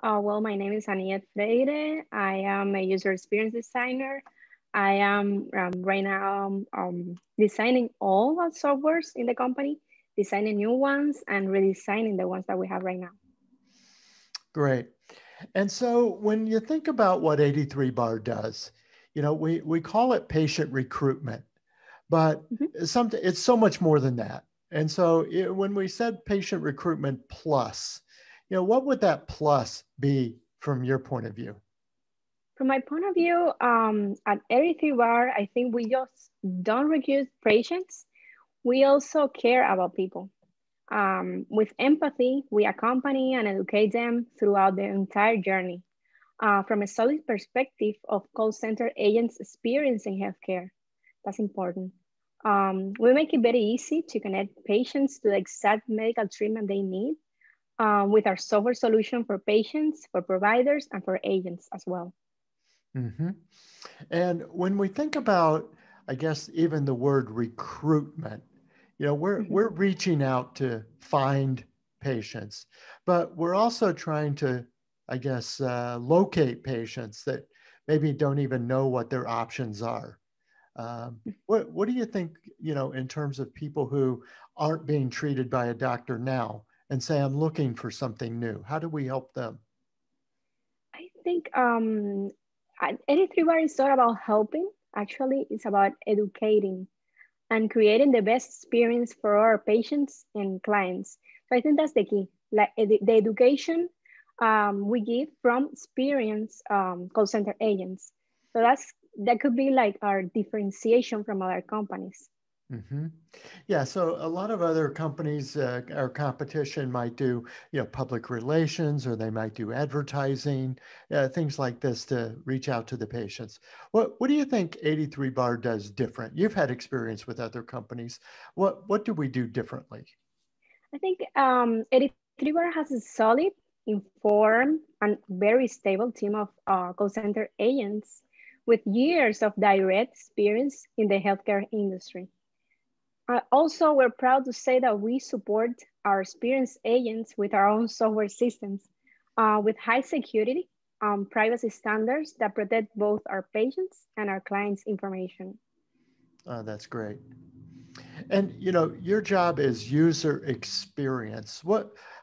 Well, my name is Aniett Freyre. I am a user experience designer. I am right now designing all our softwares in the company, designing new ones and redesigning the ones that we have right now. Great. And so when you think about what 83 bar does, we call it patient recruitment, but Mhm. it's so much more than that. And so when we said patient recruitment plus, what would that plus be from your point of view? From my point of view, at 83 Bar, I think we just don't recruit patients. We also care about people. With empathy, we accompany and educate them throughout the entire journey. From a solid perspective of call center agents' experience in healthcare, that's important. We make it very easy to connect patients to the exact medical treatment they need with our software solution for patients, for providers, and for agents as well. Mm-hmm. And when we think about, I guess, even the word recruitment, Mhm. we're reaching out to find patients, but we're also trying to, I guess, locate patients that maybe don't even know what their options are. What do you think, in terms of people who aren't being treated by a doctor now and say, I'm looking for something new? How do we help them? I think 83 Bar is not about helping. Actually, it's about educating and creating the best experience for our patients and clients. So I think that's the key. Like the education we give from experienced call center agents. So that could be like our differentiation from other companies. Hmm. Yeah, so a lot of other companies, our competition might do, public relations, or they might do advertising, things like this to reach out to the patients. What do you think 83 Bar does different? You've had experience with other companies. What do we do differently? I think 83 Bar has a solid, informed, and very stable team of call center agents with years of direct experience in the healthcare industry. Also, we're proud to say that we support our experienced agents with our own software systems with high security, privacy standards that protect both our patients and our clients' information. That's great. And your job is user experience.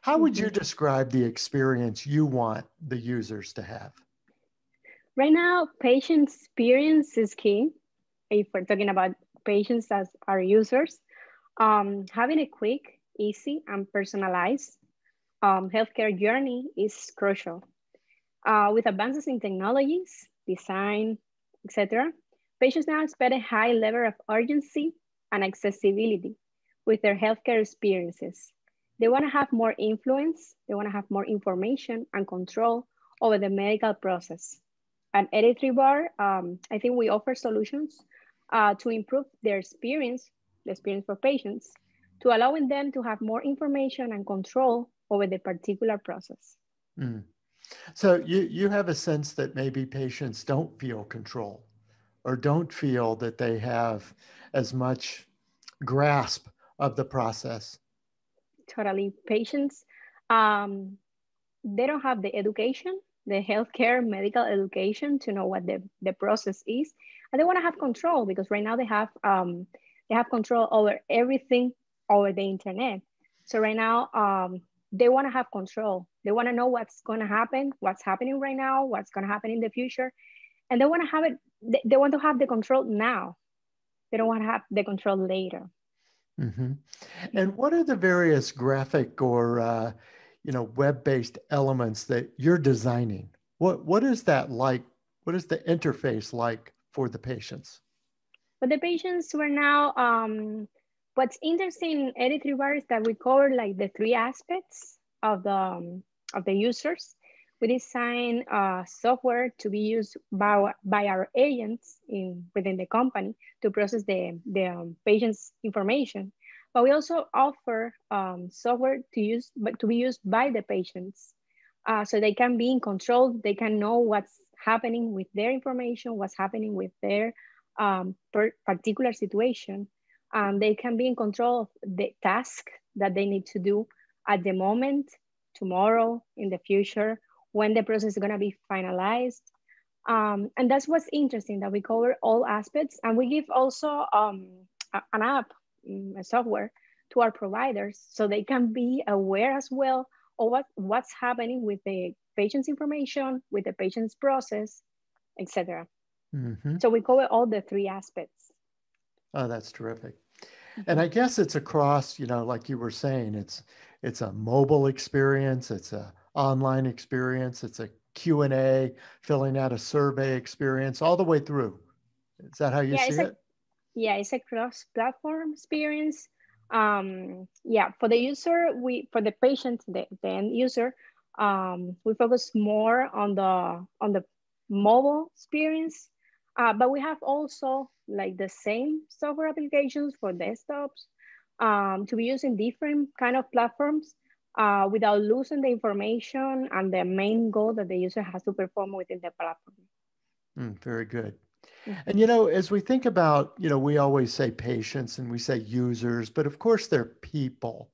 How would you Mhm. describe the experience you want the users to have? Right now, patient experience is key. If we're talking about patients as our users, having a quick, easy, and personalized healthcare journey is crucial. With advances in technologies, design, etc., patients now expect a high level of urgency and accessibility with their healthcare experiences. They want to have more influence, they want to have more information and control over the medical process. At 83 Bar, I think we offer solutions to improve their experience, the experience for patients, to allowing them to have more information and control over the particular process. Mm. So you have a sense that maybe patients don't feel control or don't feel that they have as much grasp of the process. Totally. Patients, um, they don't have the education, the healthcare medical education to know what the process is. And they want to have control because right now they have control over everything over the internet. So right now they want to have control. They want to know what's going to happen, what's happening right now, what's going to happen in the future. And they want to have it, they want to have the control now. They don't want to have the control later. Hmm. And what are the various graphic or web-based elements that you're designing? What is that like? What is the interface like for the patients? But the patients were now, what's interesting in 83 bar is that we cover like the three aspects of the users. We design software to be used by our agents within the company to process the patient's information. But we also offer software but to be used by the patients. So they can be in control, they can know what's happening with their information, what's happening with their particular situation. They can be in control of the task that they need to do at the moment, tomorrow, in the future, when the process is gonna be finalized. And that's what's interesting, that we cover all aspects, and we give also an app, a software to our providers so they can be aware as well of what's happening with the patient's information, with the patient's process, etc. Mm-hmm. So we cover all the three aspects. Oh, that's terrific. And I guess it's across, like you were saying, it's a mobile experience, it's a online experience, it's a Q&A, filling out a survey experience, all the way through. Is that how you Yeah, see it? it's a cross-platform experience. Yeah, for the user, for the patient, the end user, we focus more on the mobile experience, but we have also like the same software applications for desktops, to be using different kind of platforms, without losing the information and the main goal that the user has to perform within the platform. Very good. Mhm. And, as we think about, we always say patients and we say users, but of course they're people.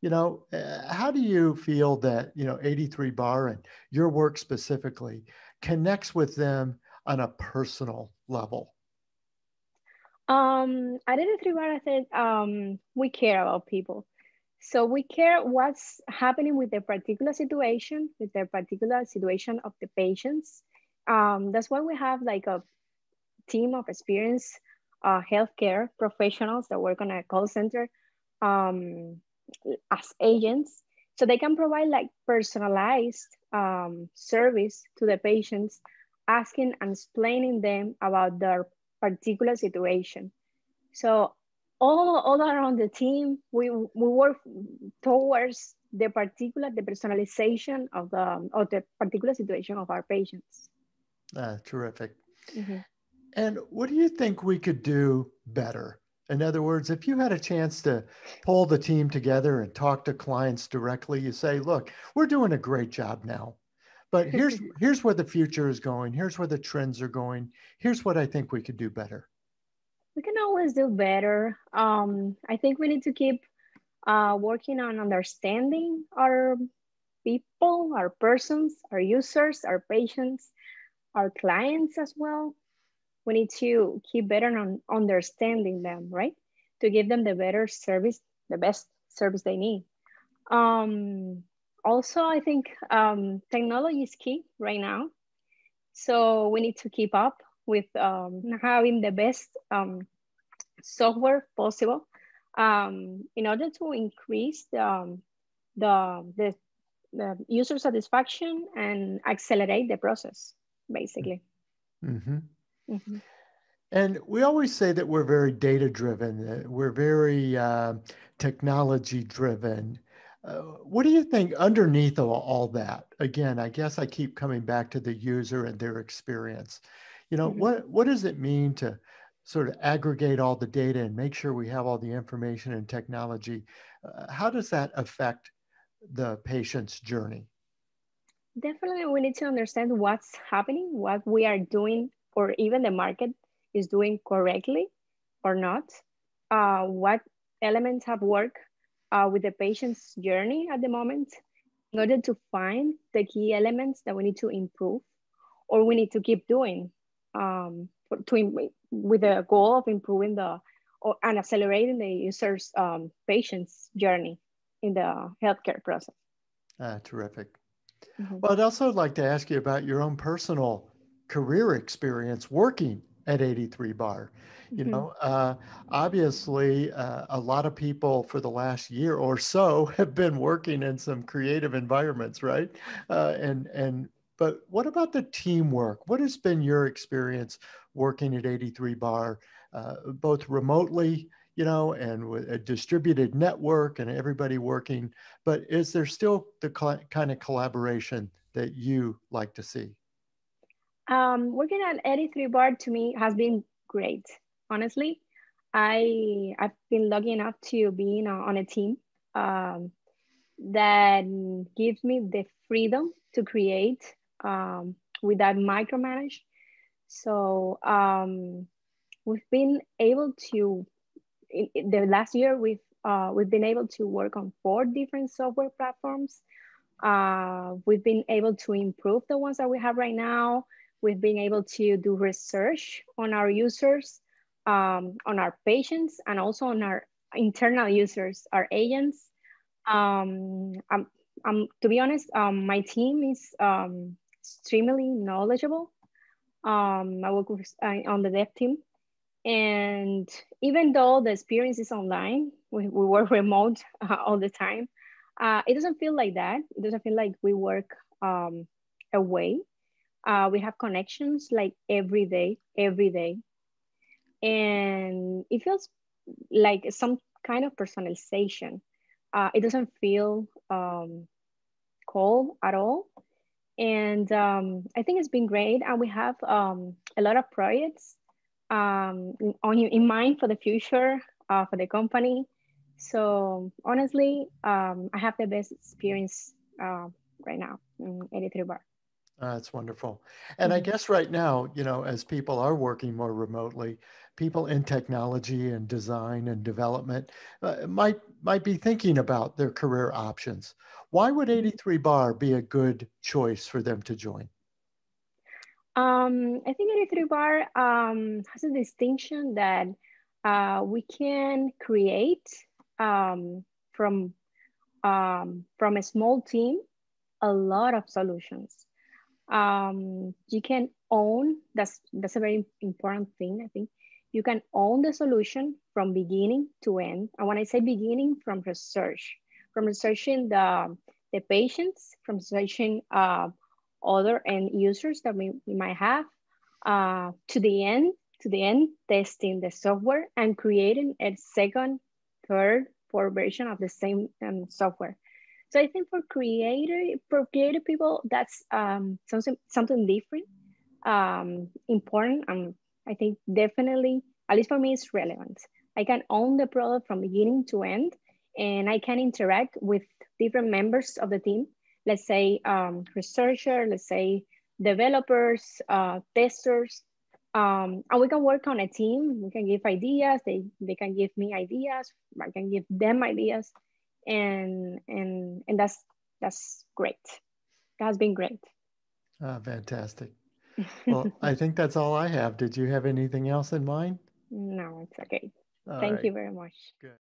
How do you feel that, 83 Bar and your work specifically connects with them on a personal level? At Aniett, I said, we care about people. So we care what's happening with the particular situation, with the particular situation of the patients. That's why we have like a team of experienced healthcare professionals that work on a call center, um, as agents. So they can provide like personalized service to the patients, asking and explaining them about their particular situation. So all around the team, we work towards the personalization of the particular situation of our patients. Terrific. Mm-hmm. And what do you think we could do better? In other words, if you had a chance to pull the team together and talk to clients directly, you say, look, we're doing a great job now, but here's where the future is going. Here's where the trends are going. Here's what I think we could do better. We can always do better. I think we need to keep working on understanding our people, our persons, our users, our patients, our clients as well. We need to keep better on understanding them, right? To give them the better service, the best service they need. Um, Also, I think technology is key right now. So we need to keep up with having the best software possible, in order to increase the, the, the user satisfaction and accelerate the process, basically. Mm-hmm. Mm-hmm. And we always say that we're very data driven, we're very technology driven. What do you think underneath all that? Again, I guess I keep coming back to the user and their experience. Mm-hmm. What does it mean to sort of aggregate all the data and make sure we have all the information and technology? How does that affect the patient's journey? Definitely, we need to understand what's happening, what we are doing, or even the market is doing correctly or not. What elements have worked with the patient's journey at the moment, in order to find the key elements that we need to improve or we need to keep doing, with the goal of improving and accelerating the user's patient's journey in the healthcare process. Terrific. Mhm. Well, I'd also like to ask you about your own personal career experience working at 83 Bar. You Mhm. know, uh, Obviously, a lot of people for the last year or so have been working in some creative environments, right? But what about the teamwork? What has been your experience working at 83 Bar, both remotely, and with a distributed network and everybody working, but is there still the kind of collaboration that you like to see? Working at 83 Bar to me has been great. Honestly, I've been lucky enough to be on a team um, that gives me the freedom to create, without micromanage. So we've been able to, in the last year, we've been able to work on 4 different software platforms, We've been able to improve the ones that we have right now. We've been able to do research on our users, on our patients, and also on our internal users, our agents. Um, I'm, to be honest, my team is extremely knowledgeable. I work with, on the dev team. And even though the experience is online, we work remote all the time, it doesn't feel like that. It doesn't feel like we work away. We have connections like every day. And it feels like some kind of personalization. It doesn't feel cold at all. And I think it's been great. And we have a lot of projects in mind for the future for the company. So honestly, I have the best experience right now in 83 Bar. That's wonderful. And I Mhm. guess right now, as people are working more remotely, people in technology and design and development might be thinking about their career options. Why would Mhm. 83 Bar be a good choice for them to join? I think 83 Bar has a distinction that we can create um, from from a small team a lot of solutions. You can own, that's a very important thing. I think you can own the solution from beginning to end. And when I say beginning, from researching the patients, from researching other end users that we might have, to the end, testing the software and creating a second, third, fourth version of the same software. So I think for creative people, that's something different, important, and I think definitely, at least for me, it's relevant. I can own the product from beginning to end, and I can interact with different members of the team. Let's say researcher, let's say developers, testers, and we can work on a team. We can give ideas. They can give me ideas. I can give them ideas, and that's great. That has been great. Fantastic. Well, I think that's all I have. Did you have anything else in mind? No, it's okay. All Thank right. you very much. Good.